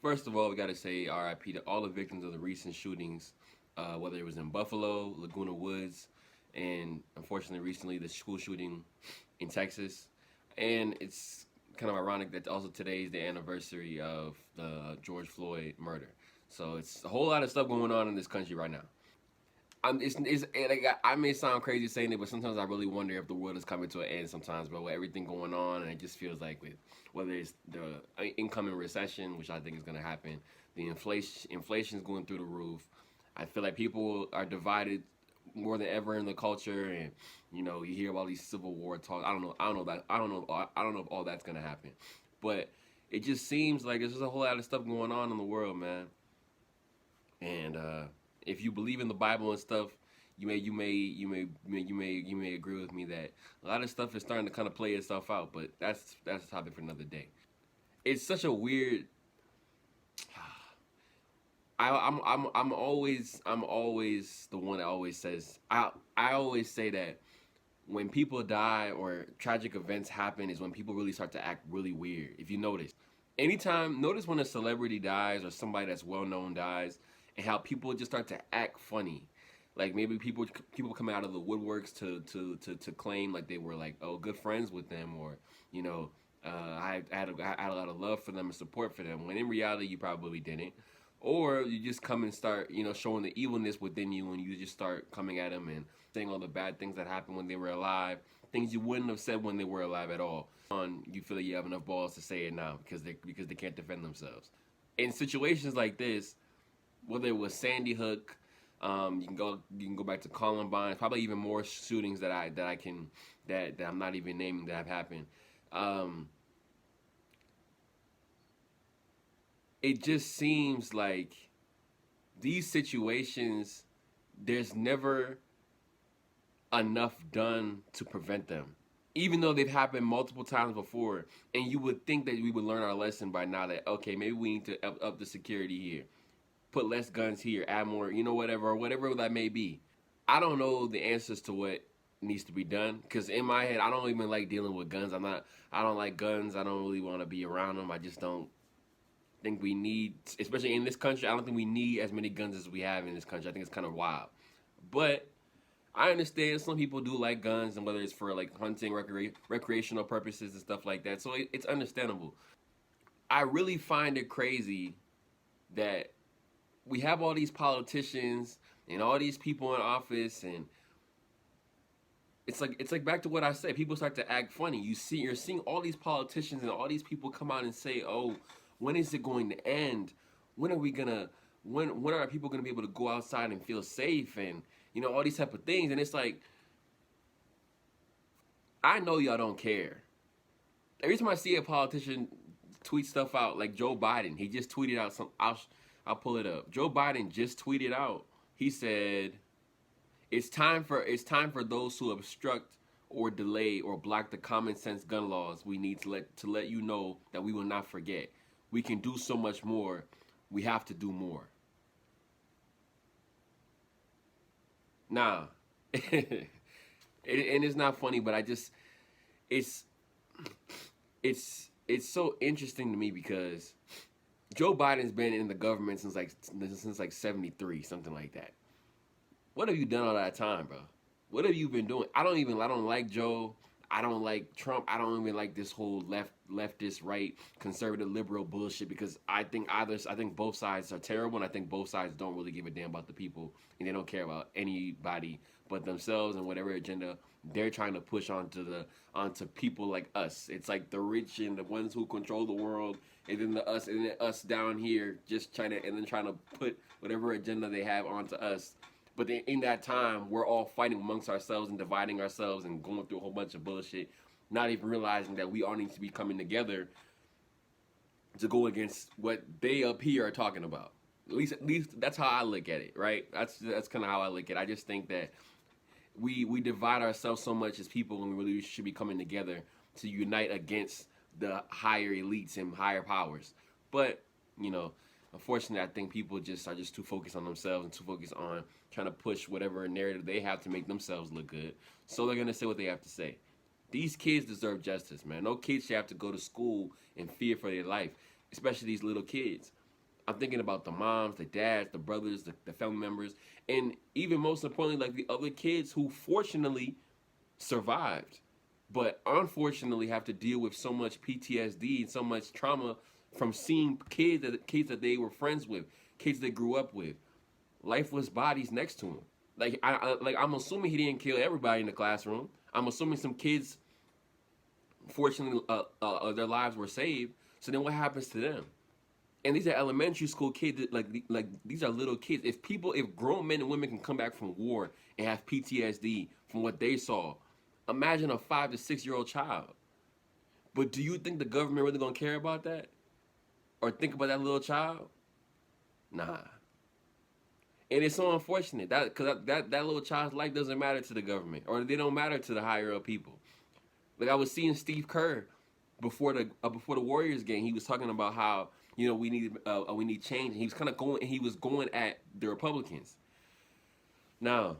First of all, we got to say RIP to all the victims of the recent shootings, whether it was in Buffalo, Laguna Woods, and unfortunately recently the school shooting in Texas. And it's kind of ironic that also today is the anniversary of the George Floyd murder. So it's a whole lot of stuff going on in this country right now. It's like I may sound crazy saying it, but sometimes I really wonder if the world is coming to an end. Sometimes, bro, with everything going on, and it just feels like with whether it's the incoming recession, which I think is going to happen, the inflation is going through the roof. I feel like people are divided more than ever in the culture, and you hear about these civil war talks. I don't know if all that's going to happen, but it just seems like there's just a whole lot of stuff going on in the world, man. And if you believe in the Bible and stuff, you may agree with me that a lot of stuff is starting to kind of play itself out. But that's a topic for another day. It's such a weird. I'm always the one that always says I always say that when people die or tragic events happen is when people really start to act really weird. If you notice when a celebrity dies or somebody that's well known dies, and how people just start to act funny. Like maybe people come out of the woodworks to claim like they were like good friends with them, or I had a lot of love for them and support for them, when in reality you probably didn't. Or you just come and start showing the evilness within you, and you just start coming at them and saying all the bad things that happened when they were alive, things you wouldn't have said when they were alive at all. You feel like you have enough balls to say it now because they can't defend themselves. In situations like this, whether it was Sandy Hook, you can go back to Columbine, probably even more shootings that I'm not even naming that have happened. Um, it just seems like these situations, there's never enough done to prevent them, even though they've happened multiple times before. And you would think that we would learn our lesson by now, that okay, maybe we need to up the security here, put less guns here, add more, whatever that may be. I don't know the answers to what needs to be done, because in my head, I don't even like dealing with guns. I don't like guns. I don't really want to be around them. I just don't think we need, especially in this country, I don't think we need as many guns as we have in this country. I think it's kind of wild. But I understand some people do like guns, and whether it's for like hunting, recreational purposes and stuff like that. So it's understandable. I really find it crazy that we have all these politicians and all these people in office, and it's like back to what I said. People start to act funny. You're seeing all these politicians and all these people come out and say, "Oh, when is it going to end? When are we gonna? When are people gonna be able to go outside and feel safe?" And all these type of things. And it's like, I know y'all don't care. Every time I see a politician tweet stuff out, like Joe Biden, he just tweeted out some. I'll pull it up. Joe Biden just tweeted out. He said, "It's time for those who obstruct or delay or block the common sense gun laws. We need to let you know that we will not forget. We can do so much more. We have to do more." Nah, and it's not funny, but it's it's so interesting to me because Joe Biden's been in the government since like 73, something like that. What have you done all that time, bro? What have you been doing? I don't like Joe. I don't like Trump. I don't even like this whole leftist, right, conservative, liberal bullshit, because I think both sides are terrible, and I think both sides don't really give a damn about the people, and they don't care about anybody but themselves and whatever agenda they're trying to push onto people like us. It's like the rich and the ones who control the world, and then us down here just trying to put whatever agenda they have onto us. But then in that time, we're all fighting amongst ourselves and dividing ourselves and going through a whole bunch of bullshit, not even realizing that we all need to be coming together to go against what they up here are talking about. At least that's how I look at it, right? That's kind of how I look at it. I just think that we divide ourselves so much as people when we really should be coming together to unite against the higher elites and higher powers. But you know, unfortunately, I think people are just too focused on themselves and too focused on trying to push whatever narrative they have to make themselves look good. So they're gonna say what they have to say. These kids deserve justice, man. No kids should have to go to school in fear for their life, especially these little kids. I'm thinking about the moms, the dads, the brothers, the family members, and even most importantly, like the other kids who fortunately survived, but unfortunately have to deal with so much PTSD and so much trauma from seeing kids that they were friends with, kids they grew up with, lifeless bodies next to him. I'm assuming he didn't kill everybody in the classroom. I'm assuming some kids, fortunately, their lives were saved. So then, what happens to them? And these are elementary school kids. Like these are little kids. If grown men and women can come back from war and have PTSD from what they saw, imagine a 5 to 6 year old child. But do you think the government really gonna care about that or think about that little child? Nah. And it's so unfortunate that because that little child's life doesn't matter to the government, or they don't matter to the higher up people. Like I was seeing Steve Kerr before the Warriors game. He was talking about how we need change. And he was kind of going. He was going at the Republicans. Now,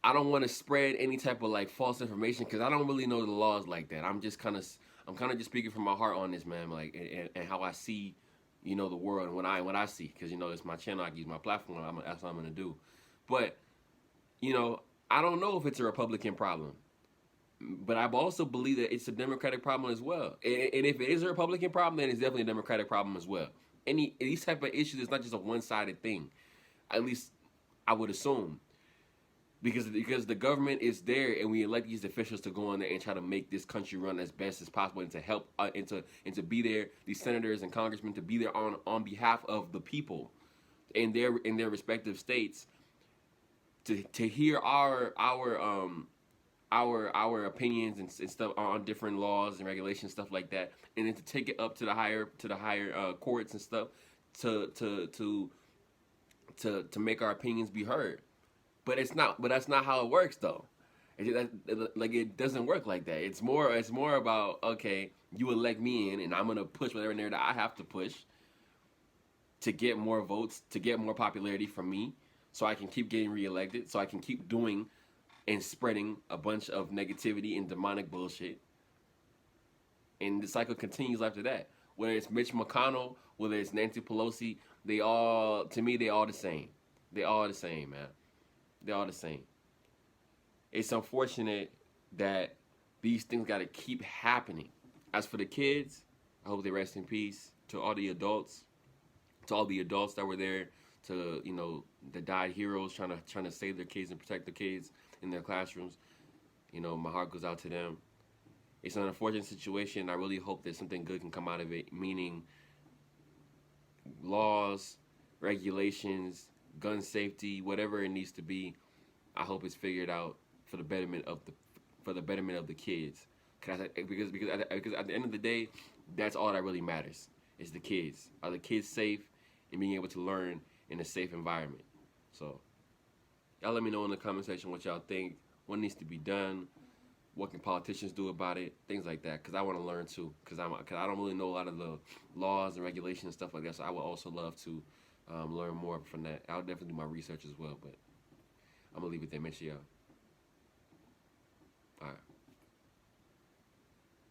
I don't want to spread any type of like false information because I don't really know the laws like that. I'm kind of just speaking from my heart on this, man. Like and how I see, the world and what I see, because it's my channel. I use my platform. That's what I'm gonna do. But I don't know if it's a Republican problem. But I also believe that it's a Democratic problem as well. And if it is a Republican problem, then it's definitely a Democratic problem as well. These type of issues, it's not just a one-sided thing. At least I would assume. Because the government is there, and we elect these officials to go in there and try to make this country run as best as possible, and to help and to be there, these senators and congressmen to be there on behalf of the people in their respective states, to hear our opinions and stuff on different laws and regulations, stuff like that, and then to take it up to the higher courts and stuff to make our opinions be heard. But that's not how it works though. It doesn't work like that. It's more about, okay, you elect me in, and I'm gonna push whatever narrative I have to push to get more votes, to get more popularity from me, so I can keep getting reelected, so I can keep doing and spreading a bunch of negativity and demonic bullshit. And the cycle continues after that. Whether it's Mitch McConnell, whether it's Nancy Pelosi, to me, they all the same. They all the same, man. They all the same. It's unfortunate that these things got to keep happening. As for the kids, I hope they rest in peace. To all the adults, that were there, to the died heroes trying to save their kids and protect their kids in their classrooms. My heart goes out to them. It's an unfortunate situation. I really hope that something good can come out of it, meaning laws, regulations, gun safety, whatever it needs to be. I hope it's figured out for the betterment of the kids. Because at the end of the day, that's all that really matters. Is the kids. Are the kids safe and being able to learn in a safe environment? So y'all let me know in the comment section what y'all think. What needs to be done? What can politicians do about it? Things like that. Because I want to learn too. Because I don't really know a lot of the laws and regulations and stuff like that. So I would also love to learn more from that. I'll definitely do my research as well. But I'm going to leave it there. Make sure y'all. All right.